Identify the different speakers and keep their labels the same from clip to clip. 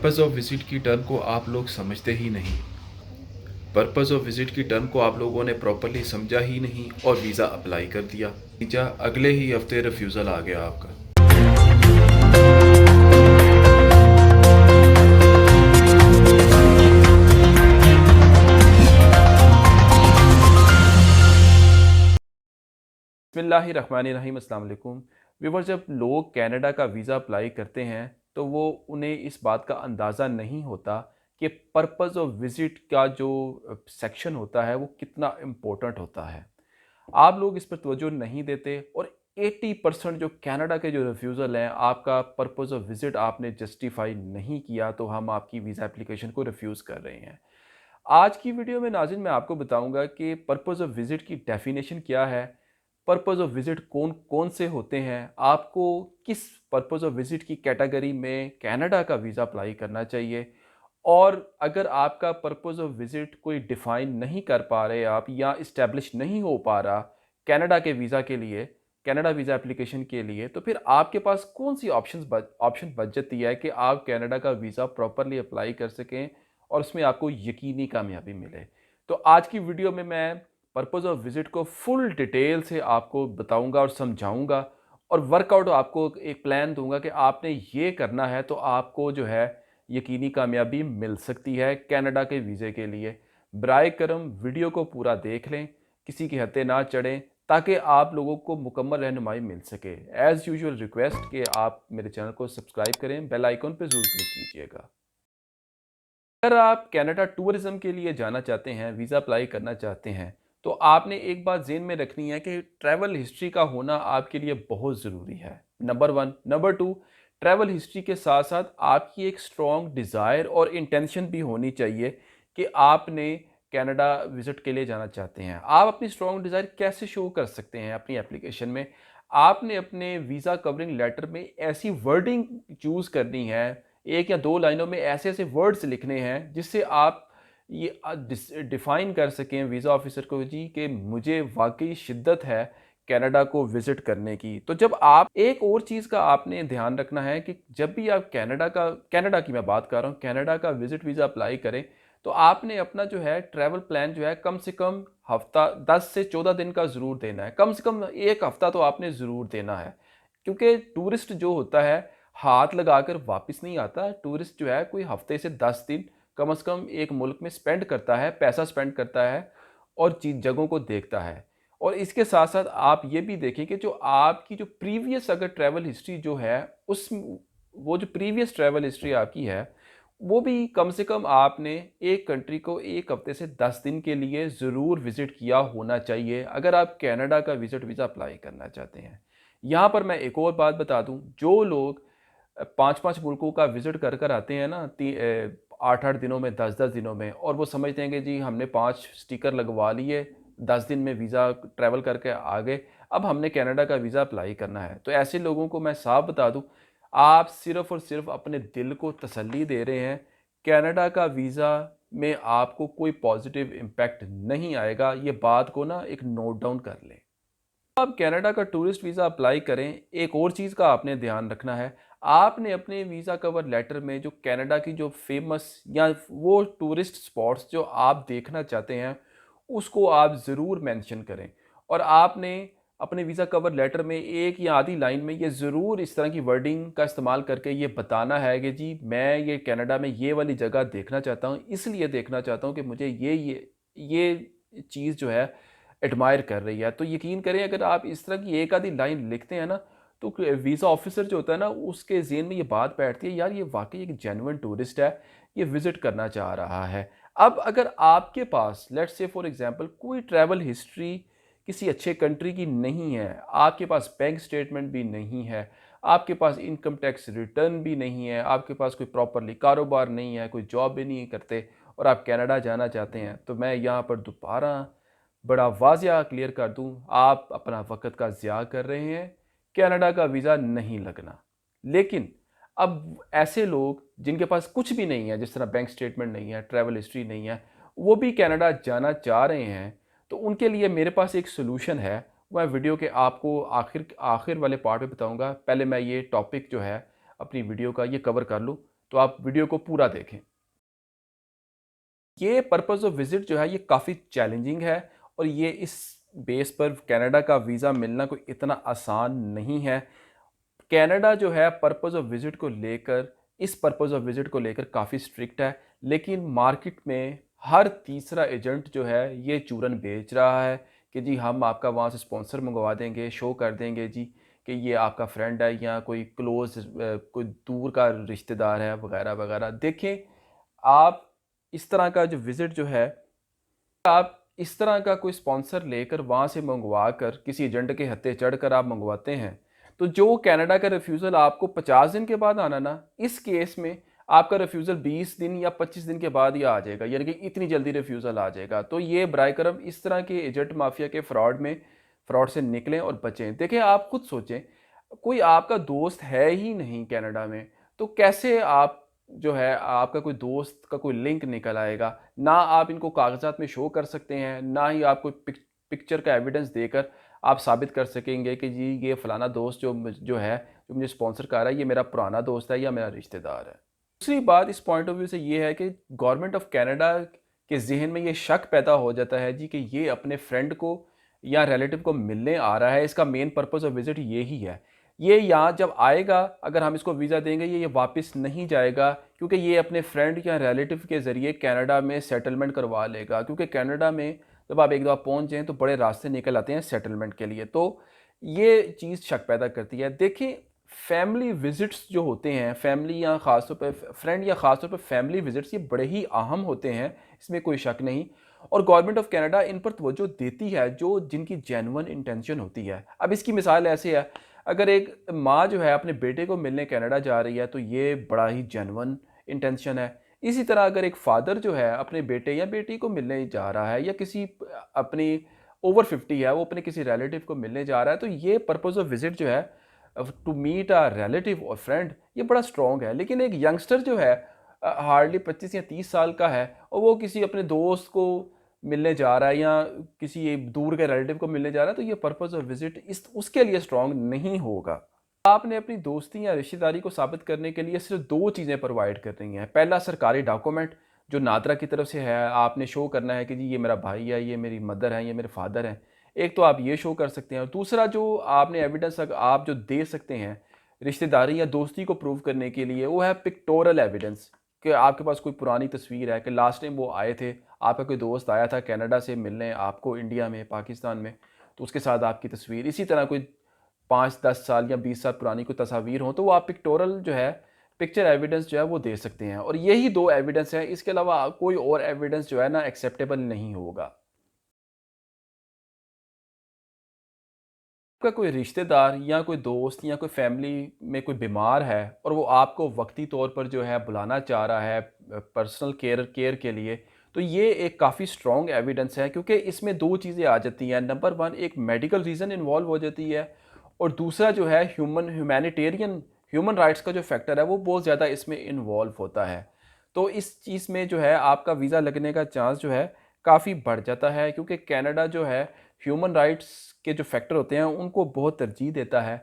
Speaker 1: Purpose of visit की term को आप लोग समझते ही नहीं। पर्पज़ ऑफ विज़िट की टर्म को आप लोगों ने प्रॉपर्ली समझा ही नहीं और वीज़ा अप्लाई कर दिया। वीज़ा अगले ही हफ्ते रिफ्यूज़ल आ गया आपका। बिस्मिल्लाहिर्रहमानिर्रहीम, अस्सलाम वालेकुम। व्यूअर्स, जब लोग कनाडा का वीज़ा अप्लाई करते हैं तो वो उन्हें इस बात का अंदाज़ा नहीं होता कि पर्पज़ ऑफ विज़िट का जो सेक्शन होता है वो कितना इम्पोर्टेंट होता है। आप लोग इस पर तवज्जो नहीं देते और 80% जो कनाडा के जो रिफ्यूज़ल हैं, आपका पर्पज़ ऑफ विज़िट आपने जस्टिफ़ाई नहीं किया तो हम आपकी वीज़ा एप्लीकेशन को रिफ्यूज़ कर रहे हैं। आज की वीडियो में नाज़रीन मैं आपको बताऊंगा कि पर्पज़ ऑफ विज़िट की डेफिनेशन क्या है, पर्पज़ ऑफ विज़िट कौन कौन से होते हैं, आपको किस पर्पज़ ऑफ विज़िट की कैटेगरी में कनाडा का वीज़ा अप्लाई करना चाहिए, और अगर आपका पर्पज़ ऑफ विज़िट कोई डिफ़ाइन नहीं कर पा रहे आप या इस्टेब्लिश नहीं हो पा रहा कनाडा के वीज़ा के लिए, कनाडा वीज़ा एप्लीकेशन के लिए, तो फिर आपके पास कौन सी ऑप्शन बच जाती है कि आप कनाडा का वीज़ा प्रॉपरली अप्लाई कर सकें और उसमें आपको यकीनी कामयाबी मिले। तो आज की वीडियो में मैं पर्पज़ ऑफ विज़िट को फुल डिटेल से आपको बताऊंगा और समझाऊंगा और वर्कआउट आपको एक प्लान दूंगा कि आपने ये करना है तो आपको जो है यकीनी कामयाबी मिल सकती है कनाडा के वीज़े के लिए। बराए करम वीडियो को पूरा देख लें, किसी की हत्ते ना चढ़ें, ताकि आप लोगों को मुकम्मल रहनुमाई मिल सके। एज़ यूजुअल रिक्वेस्ट कि आप मेरे चैनल को सब्सक्राइब करें, बेल आइकन पर ज़रूर क्लिक कीजिएगा। अगर आप कनाडा टूरिज़्म के लिए जाना चाहते हैं, वीज़ा अप्लाई करना चाहते हैं, तो आपने एक बात ज़हन में रखनी है कि ट्रैवल हिस्ट्री का होना आपके लिए बहुत ज़रूरी है, नंबर 1। नंबर 2, ट्रैवल हिस्ट्री के साथ साथ आपकी एक स्ट्रॉन्ग डिज़ायर और इंटेंशन भी होनी चाहिए कि आपने कनाडा विज़िट के लिए जाना चाहते हैं। आप अपनी स्ट्रॉन्ग डिज़ायर कैसे शो कर सकते हैं अपनी एप्लीकेशन में? आपने अपने वीज़ा कवरिंग लेटर में ऐसी वर्डिंग चूज़ करनी है, एक या दो लाइनों में ऐसे ऐसे वर्ड्स लिखने हैं जिससे आप ये डिफ़ाइन कर सकें वीज़ा ऑफिसर को जी कि मुझे वाकई शिद्दत है कनाडा को विज़िट करने की। तो जब आप एक और चीज़ का आपने ध्यान रखना है कि जब भी आप कनाडा की मैं बात कर रहा हूँ, कनाडा का विज़िट वीज़ा अप्लाई करें, तो आपने अपना जो है ट्रैवल प्लान जो है कम से कम हफ्ता 10 से 14 दिन का ज़रूर देना है। कम से कम 1 हफ्ता तो आपने ज़रूर देना है, क्योंकि टूरिस्ट जो होता है हाथ लगाकर वापस नहीं आता। टूरिस्ट जो है कोई हफ्ते से 10 दिन कम से कम एक मुल्क में स्पेंड करता है, पैसा स्पेंड करता है और चीज़ जगहों को देखता है। और इसके साथ साथ आप ये भी देखें कि जो आपकी जो प्रीवियस अगर ट्रैवल हिस्ट्री जो है, उस वो जो प्रीवियस ट्रैवल हिस्ट्री आपकी है, वो भी कम से कम आपने एक कंट्री को 1 हफ्ते से 10 दिन के लिए ज़रूर विज़िट किया होना चाहिए, अगर आप कनाडा का विज़िट वीज़ा अप्लाई करना चाहते हैं। यहाँ पर मैं एक और बात बता दूँ, जो लोग 5-5 मुल्कों का विज़िट कर कर आते हैं ना, 8-8 दिनों में, 10-10 दिनों में, और वो समझते हैं कि जी हमने 5 स्टिकर लगवा लिए, 10 दिन में वीज़ा ट्रैवल करके आ गए, अब हमने कनाडा का वीज़ा अप्लाई करना है। तो ऐसे लोगों को मैं साफ बता दूँ, आप सिर्फ़ और सिर्फ़ अपने दिल को तसल्ली दे रहे हैं। कनाडा का वीज़ा में आपको कोई पॉज़िटिव इम्पैक्ट नहीं आएगा, ये बात को ना एक नोट डाउन कर लें। आप कनाडा का टूरिस्ट वीज़ा अप्लाई करें, एक और चीज़ का आपने ध्यान रखना है, आपने अपने वीज़ा कवर लेटर में जो कनाडा की जो फेमस या वो टूरिस्ट स्पॉट्स जो आप देखना चाहते हैं, उसको आप ज़रूर मेंशन करें। और आपने अपने वीज़ा कवर लेटर में एक या आधी लाइन में ये ज़रूर इस तरह की वर्डिंग का इस्तेमाल करके ये बताना है कि जी मैं ये कनाडा में ये वाली जगह देखना चाहता हूँ, इसलिए देखना चाहता हूँ कि मुझे ये चीज़ जो है एडमायर कर रही है। तो यकीन करें, अगर आप इस तरह की एक आधी लाइन लिखते हैं ना, तो वीज़ा ऑफिसर जो होता है ना, उसके ज़हन में ये बात बैठती है, यार ये वाकई एक जेन्युइन टूरिस्ट है, ये विज़िट करना चाह रहा है। अब अगर आपके पास लेट्स से फॉर एग्जांपल कोई ट्रैवल हिस्ट्री किसी अच्छे कंट्री की नहीं है, आपके पास बैंक स्टेटमेंट भी नहीं है, आपके पास इनकम टैक्स रिटर्न भी नहीं है, आपके पास कोई प्रॉपरली कारोबार नहीं है, कोई जॉब भी नहीं करते, और आप कनाडा जाना चाहते हैं, तो मैं यहाँ पर दोबारा बड़ा वाज़िया क्लियर कर दूँ, आप अपना वक़्त का ज़िया कर रहे हैं, कनाडा का वीज़ा नहीं लगना। लेकिन अब ऐसे लोग जिनके पास कुछ भी नहीं है, जिस तरह बैंक स्टेटमेंट नहीं है, ट्रैवल हिस्ट्री नहीं है, वो भी कनाडा जाना चाह रहे हैं, तो उनके लिए मेरे पास एक सॉल्यूशन है। मैं वीडियो के आपको आखिर आखिर वाले पार्ट में बताऊँगा। पहले मैं ये टॉपिक जो है अपनी वीडियो का ये कवर कर लूँ, तो आप वीडियो को पूरा देखें। ये पर्पस ऑफ विज़िट जो है ये काफ़ी चैलेंजिंग है और ये इस बेस पर कनाडा का वीज़ा मिलना कोई इतना आसान नहीं है। कनाडा जो है पर्पस ऑफ विज़िट को लेकर इस पर्पस ऑफ विज़िट को लेकर काफ़ी स्ट्रिक्ट है, लेकिन मार्केट में हर तीसरा एजेंट जो है ये चूरन बेच रहा है कि जी हम आपका वहाँ से स्पॉन्सर मंगवा देंगे, शो कर देंगे जी कि ये आपका फ्रेंड है या कोई क्लोज़ कोई दूर का रिश्तेदार है वगैरह वगैरह। देखें, आप इस तरह का जो विज़िट जो है, आप इस तरह का कोई स्पॉन्सर लेकर वहाँ से मंगवा कर किसी एजेंट के हत्थे चढ़कर आप मंगवाते हैं, तो जो कनाडा का रिफ्यूज़ल आपको 50 दिन के बाद आना ना, इस केस में आपका रिफ्यूज़ल 20 दिन या 25 दिन के बाद ही आ जाएगा, यानी कि इतनी जल्दी रिफ्यूज़ल आ जाएगा। तो ये बराए करम इस तरह के एजेंट माफिया के फ्रॉड से निकलें और बचें। देखिए, आप खुद सोचें, कोई आपका दोस्त है ही नहीं कनाडा में, तो कैसे आप जो है आपका कोई दोस्त का कोई लिंक निकल आएगा? ना आप इनको कागज़ात में शो कर सकते हैं, ना ही आप कोई पिक्चर का एविडेंस देकर आप साबित कर सकेंगे कि जी ये फ़लाना दोस्त जो है, जो मुझे स्पॉन्सर कर रहा है, ये मेरा पुराना दोस्त है या मेरा रिश्तेदार है। दूसरी बात इस पॉइंट ऑफ व्यू से ये है कि गवर्नमेंट ऑफ कनाडा के ज़हन में ये शक पैदा हो जाता है जी कि ये अपने फ्रेंड को या रिलेटिव को मिलने आ रहा है, इसका मेन पर्पस ऑफ विज़िट ये ही है। ये यहाँ जब आएगा, अगर हम इसको वीज़ा देंगे, ये वापस नहीं जाएगा, क्योंकि ये अपने फ्रेंड या रिलेटिव के ज़रिए कनाडा में सेटलमेंट करवा लेगा, क्योंकि कनाडा में जब आप एक दफ़ा पहुँच जाएँ तो बड़े रास्ते निकल आते हैं सेटलमेंट के लिए। तो ये चीज़ शक पैदा करती है। देखिए, फैमिली विज़िट्स जो होते हैं, फैमिली या ख़ास तौर पे फ्रेंड या ख़ास तौर पे फैमिली विज़िट्स, ये बड़े ही अहम होते हैं, इसमें कोई शक नहीं। और गवर्नमेंट ऑफ कनाडा इन पर तवज्जो देती है, जो जिनकी जेन्युइन इंटेंशन होती है। अब इसकी मिसाल ऐसे है, अगर एक माँ जो है अपने बेटे को मिलने कनाडा जा रही है, तो ये बड़ा ही जेन्युइन इंटेंशन है। इसी तरह अगर एक फ़ादर जो है अपने बेटे या बेटी को मिलने जा रहा है, या किसी अपनी ओवर 50 है, वो अपने किसी रिलेटिव को मिलने जा रहा है, तो ये पर्पस ऑफ विज़िट जो है टू मीट अ रिलेटिव और फ्रेंड, ये बड़ा स्ट्रॉन्ग है। लेकिन एक यंगस्टर जो है हार्डली 25 या 30 साल का है, और वो किसी अपने दोस्त को मिलने जा रहा है या किसी एक दूर के रिलेटिव को मिलने जा रहा है, तो ये पर्पस ऑफ विज़िट इस उसके लिए स्ट्रॉन्ग नहीं होगा। आपने अपनी दोस्ती या रिश्तेदारी को साबित करने के लिए सिर्फ 2 चीज़ें प्रोवाइड करनी है। पहला, सरकारी डॉक्यूमेंट जो नादरा की तरफ से है, आपने शो करना है कि जी ये मेरा भाई है, ये मेरी मदर है, ये मेरे फादर हैं। एक तो आप ये शो कर सकते हैं, और दूसरा जो आपने एविडेंस आप जो दे सकते हैं रिश्तेदारी या दोस्ती को प्रूव करने के लिए, वो है पिक्टोरल एविडेंस, कि आपके पास कोई पुरानी तस्वीर है कि लास्ट टाइम वो आए थे, आपका कोई दोस्त आया था कनाडा से मिलने आपको इंडिया में, पाकिस्तान में, तो उसके साथ आपकी तस्वीर, इसी तरह कोई 5-10 साल या 20 साल पुरानी कोई तस्वीर हो, तो वो आप पिक्टोरल जो है, पिक्चर एविडेंस जो है वो दे सकते हैं। और यही 2 एविडेंस हैं, इसके अलावा कोई और एविडेंस जो है ना एक्सेप्टेबल नहीं होगा। आपका कोई रिश्तेदार या कोई दोस्त या कोई फैमिली में कोई बीमार है और वो आपको वक्ती तौर पर जो है बुलाना चाह रहा है पर्सनल केयर केयर के लिए, तो ये एक काफ़ी स्ट्रॉन्ग एविडेंस है, क्योंकि इसमें 2 चीज़ें आ जाती हैं। नंबर 1, एक मेडिकल रीज़न इन्वॉल्व हो जाती है, और दूसरा जो है ह्यूमैनिटेरियन ह्यूमन राइट्स का जो फैक्टर है वो बहुत ज़्यादा इसमें इन्वॉल्व होता है। तो इस चीज़ में जो है आपका वीज़ा लगने का चांस जो है काफ़ी बढ़ जाता है, क्योंकि कनाडा जो है ह्यूमन राइट्स के जो फैक्टर होते हैं उनको बहुत तरजीह देता है।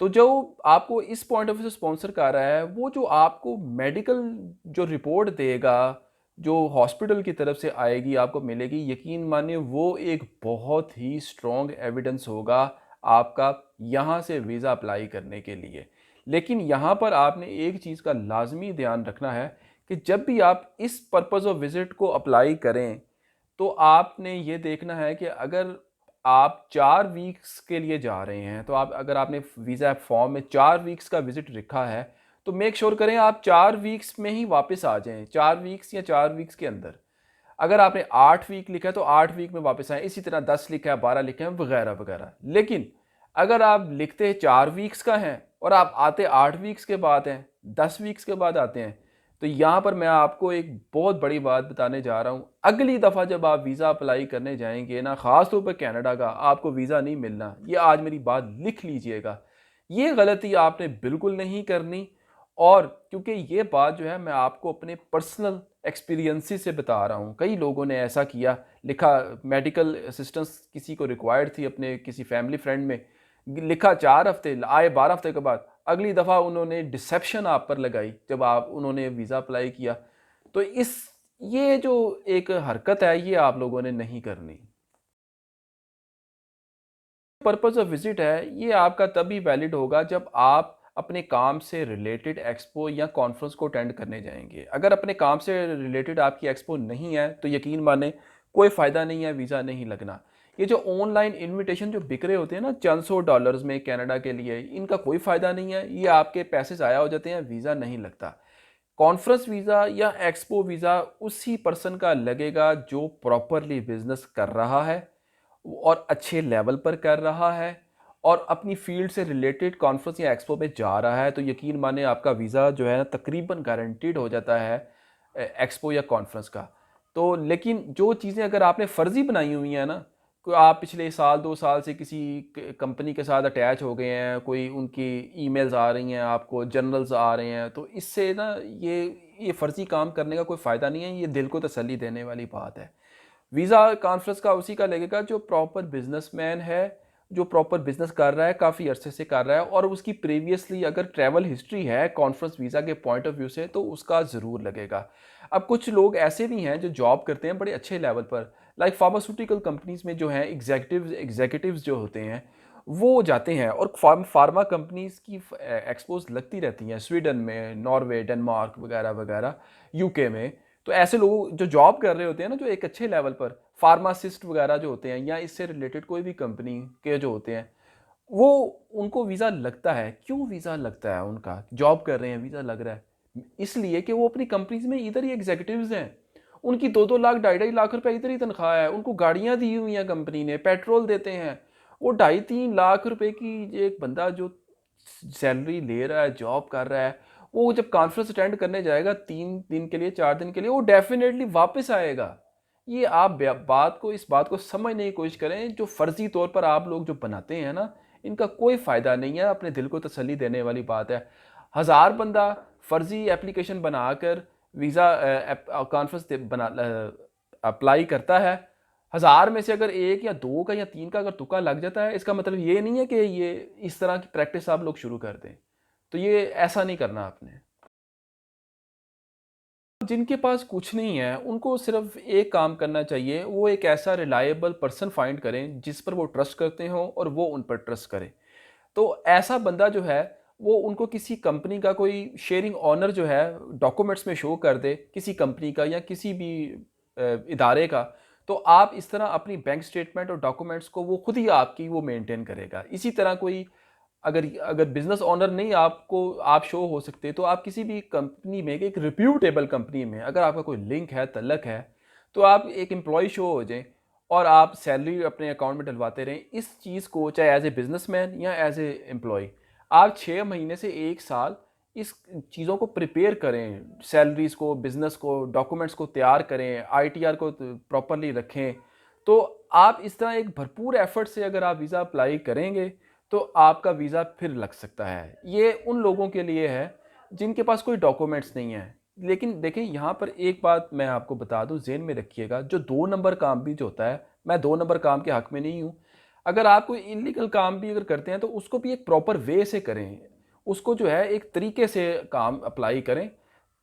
Speaker 1: तो जो आपको इस पॉइंट ऑफ व्यू से स्पॉन्सर कर रहा है, वो जो आपको मेडिकल जो रिपोर्ट देगा, जो हॉस्पिटल की तरफ से आएगी, आपको मिलेगी, यकीन मानिए वो एक बहुत ही स्ट्रॉन्ग एविडेंस होगा आपका यहाँ से वीज़ा अप्लाई करने के लिए। लेकिन यहाँ पर आपने एक चीज़ का लाज़मी ध्यान रखना है कि जब भी आप इस पर्पज़ ऑफ विज़िट को अप्लाई करें, तो आपने ये देखना है कि अगर आप 4 वीक्स के लिए जा रहे हैं, तो आप अगर आपने वीज़ा फॉर्म में 4 वीक्स का विज़िट लिखा है, तो मेक श्योर करें आप 4 वीक्स में ही वापस आ जाएँ, 4 वीक्स या 4 वीक्स के अंदर। अगर आपने 8 वीक लिखा है, तो 8 वीक में वापस आएँ, इसी तरह 10 लिखा है, 12 लिखे हैं, वगैरह, वगैरह। लेकिन अगर आप लिखते 4 वीक्स का हैं और आप आते 8 वीक्स के बाद हैं, 10 वीक्स के बाद आते हैं, तो यहाँ पर मैं आपको एक बहुत बड़ी बात बताने जा रहा हूँ। अगली दफ़ा जब आप वीज़ा अप्लाई करने जाएँगे ना, ख़ास तौर पर कनाडा का, आपको वीज़ा नहीं मिलना। ये आज मेरी बात लिख लीजिएगा। ये गलती आपने बिल्कुल नहीं करनी, और क्योंकि ये बात जो है मैं आपको अपने पर्सनल एक्सपीरियंसेस से बता रहा हूँ। कई लोगों ने ऐसा किया, लिखा मेडिकल असिस्टेंस किसी को रिक्वायर्ड थी अपने किसी फैमिली फ्रेंड में, लिखा 4 हफ़्ते, आए 12 हफ़्ते के बाद, अगली दफ़ा उन्होंने डिसेप्शन आप पर लगाई जब आप उन्होंने वीज़ा अप्लाई किया। तो ये जो एक हरकत है ये आप लोगों ने नहीं करनी। पर्पज़ ऑफ विज़िट है, ये आपका तभी वैलिड होगा जब आप अपने काम से रिलेटेड एक्सपो या कॉन्फ्रेंस को अटेंड करने जाएँगे। अगर अपने काम से रिलेटेड आपकी एक्सपो नहीं है, तो यकीन मानें कोई फ़ायदा नहीं है, वीज़ा नहीं लगना। ये जो ऑनलाइन इन्विटेशन जो बिक रहे होते हैं ना चंद सौ डॉलर्स में कनाडा के लिए, इनका कोई फ़ायदा नहीं है, ये आपके पैसे ज़ाया हो जाते हैं, वीज़ा नहीं लगता। कॉन्फ्रेंस वीज़ा या एक्सपो वीज़ा उसी पर्सन का लगेगा जो प्रॉपरली बिज़नेस कर रहा है और अच्छे लेवल पर कर रहा है और अपनी फ़ील्ड से रिलेटेड कॉन्फ्रेंस या एक्सपो में जा रहा है, तो यकीन मानिए आपका वीज़ा जो है ना तकरीबन गारंटीड हो जाता है एक्सपो या कॉन्फ्रेंस का। तो लेकिन जो चीज़ें अगर आपने फ़र्ज़ी बनाई हुई हैं ना, कोई आप पिछले साल 2 साल से किसी क कंपनी के साथ अटैच हो गए हैं, कोई उनकी ईमेल्स आ रही हैं आपको, जर्नल्स आ रहे हैं, तो इससे ना ये फ़र्ज़ी काम करने का कोई फ़ायदा नहीं है, ये दिल को तसल्ली देने वाली बात है। वीज़ा कॉन्फ्रेंस का उसी का लगेगा जो प्रॉपर बिजनेसमैन है, जो प्रॉपर बिज़नेस कर रहा है, काफ़ी अरसे से कर रहा है और उसकी प्रीवियसली अगर ट्रैवल हिस्ट्री है कॉन्फ्रेंस वीज़ा के पॉइंट ऑफ व्यू से तो उसका ज़रूर लगेगा। अब कुछ लोग ऐसे भी हैं जो जॉब करते हैं बड़े अच्छे लेवल पर, लाइक फार्मास्यूटिकल कंपनीज़ में जो हैं एग्ज़ीक्यूटिव्स जो होते हैं, वो जाते हैं और फार्मा कंपनीज़ की एक्सपोज़ लगती रहती हैं स्वीडन में, नॉर्वे, डेनमार्क वगैरह-वगैरह, यूके में। तो ऐसे लोग जो जॉब कर रहे होते हैं ना, जो एक अच्छे लेवल पर फार्मासिस्ट वगैरह जो होते हैं या इससे रिलेटेड कोई भी कंपनी के जो होते हैं, वो उनको वीज़ा लगता है। क्यों वीज़ा लगता है उनका? जॉब कर रहे हैं, वीज़ा लग रहा है। इसलिए कि वो अपनी कंपनीज़ में इधर ही एग्ज़ीक्यूटिव्स हैं। उनकी 2-2 लाख, ढाई-ढाई लाख रुपए इधर ही तनख्वाह है। उनको गाड़ियाँ दी हुई हैं कंपनी ने, पेट्रोल देते हैं। वो ढाई 3 लाख रुपए की एक बंदा जो सैलरी ले रहा है, जॉब कर रहा है, वो जब कॉन्फ्रेंस अटेंड करने जाएगा 3 दिन के लिए, 4 दिन के लिए, वो डेफ़िनेटली वापस आएगा। ये आप इस बात को समझने की कोशिश करें, जो फ़र्ज़ी तौर पर आप लोग जो बनाते हैं ना, इनका कोई फ़ायदा नहीं है, अपने दिल को तसल्ली देने वाली बात है। हज़ार बंदा फ़र्ज़ी एप्लीकेशन बनाकर वीज़ा कॉन्फ्रेंस अप्लाई करता है, 1000 में से अगर 1 या 2 का या 3 का अगर तुक्का लग जाता है, इसका मतलब ये नहीं है कि ये इस तरह की प्रैक्टिस आप लोग शुरू कर दें। तो ये ऐसा नहीं करना आपने। जिनके पास कुछ नहीं है, उनको सिर्फ़ एक काम करना चाहिए, वो एक ऐसा रिलायबल पर्सन फाइंड करें, जिस पर वो ट्रस्ट करते हों और वो उन पर ट्रस्ट करें। तो ऐसा बंदा जो है, वो उनको किसी कंपनी का कोई शेयरिंग ओनर जो है, डॉक्यूमेंट्स में शो कर दे, किसी कंपनी का या किसी भी इदारे का, तो आप इस तरह अपनी बैंक स्टेटमेंट और डॉक्यूमेंट्स को वो खुद ही आपकी वो मेंटेन करेगा। इसी तरह कोई अगर अगर बिज़नेस ओनर नहीं आपको आप शो हो सकते, तो आप किसी भी कंपनी में, एक रिप्यूटेबल कंपनी में अगर आपका कोई लिंक है, तल्लक है, तो आप एक एम्प्लॉयी शो हो जाएँ और आप सैलरी अपने अकाउंट में डलवाते रहें। इस चीज़ को चाहे एज़ ए बिज़नेसमैन या एज़ ए एम्प्लॉयी, आप 6 महीने से 1 साल इस चीज़ों को प्रिपेयर करें, सैलरीज़ को, बिज़नेस को, डॉक्यूमेंट्स को तैयार करें, आईटीआर को त प्रॉपर्ली रखें। तो आप इस तरह एक भरपूर एफ़र्ट से अगर आप वीज़ा अप्लाई करेंगे, तो आपका वीज़ा फिर लग सकता है। ये उन लोगों के लिए है, जिनके पास कोई डॉक्यूमेंट्स नहीं है। लेकिन देखें, यहाँ पर एक बात मैं आपको बता दूँ, ज़हन में रखिएगा, जो 2 नंबर काम भी जो होता है, मैं 2 नंबर काम के हक़ में नहीं हूँ। अगर आप कोई इल्लीगल काम भी अगर करते हैं, तो उसको भी एक प्रॉपर वे से करें। उसको जो है एक तरीके से काम अप्लाई करें,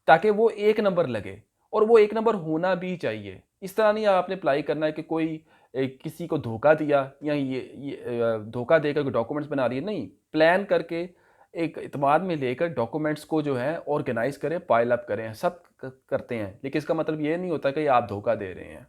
Speaker 1: ताकि वो 1 नंबर लगे और वो 1 नंबर होना भी चाहिए। इस तरह नहीं आपने अप्लाई करना है कि कोई किसी को धोखा दिया या धोखा देकर कोई डॉक्यूमेंट्स बना रही है, नहीं। प्लान करके एक एतमाद में लेकर डॉक्यूमेंट्स को जो है ऑर्गेनाइज़ करें, पाइल अप करें, सब क करते हैं। लेकिन इसका मतलब ये नहीं होता कि आप धोखा दे रहे हैं।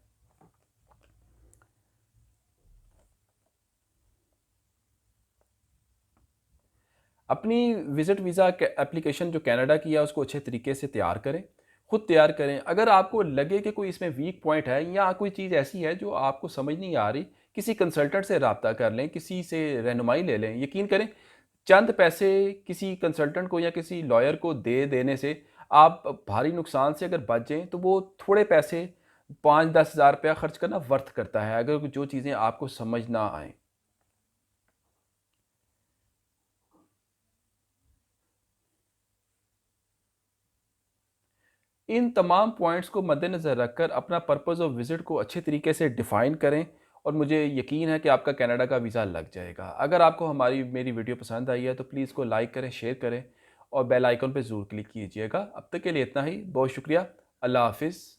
Speaker 1: अपनी विज़िट वीज़ा क एप्लीकेशन जो कनाडा की है उसको अच्छे तरीके से तैयार करें, खुद तैयार करें। अगर आपको लगे कि कोई इसमें वीक पॉइंट है या कोई चीज़ ऐसी है जो आपको समझ नहीं आ रही, किसी कंसल्टेंट से राब्ता कर लें, किसी से रहनुमाई ले लें। यकीन करें, चंद पैसे किसी कंसल्टेंट को या किसी लॉयर को दे देने से आप भारी नुकसान से अगर बच जाएँ, तो वो थोड़े पैसे 5-10 हज़ार रुपया खर्च करना वर्थ करता है, अगर जो चीज़ें आपको समझ ना आएँ। इन तमाम पॉइंट्स को मद्देनज़र रखकर अपना पर्पस ऑफ विज़िट को अच्छे तरीके से डिफ़ाइन करें और मुझे यकीन है कि आपका कनाडा का वीज़ा लग जाएगा। अगर आपको हमारी मेरी वीडियो पसंद आई है तो प्लीज़ इसको लाइक करें, शेयर करें और बेल आइकन पे ज़रूर क्लिक कीजिएगा। अब तक के लिए इतना ही। बहुत शुक्रिया। अल्लाह हाफ़िज़।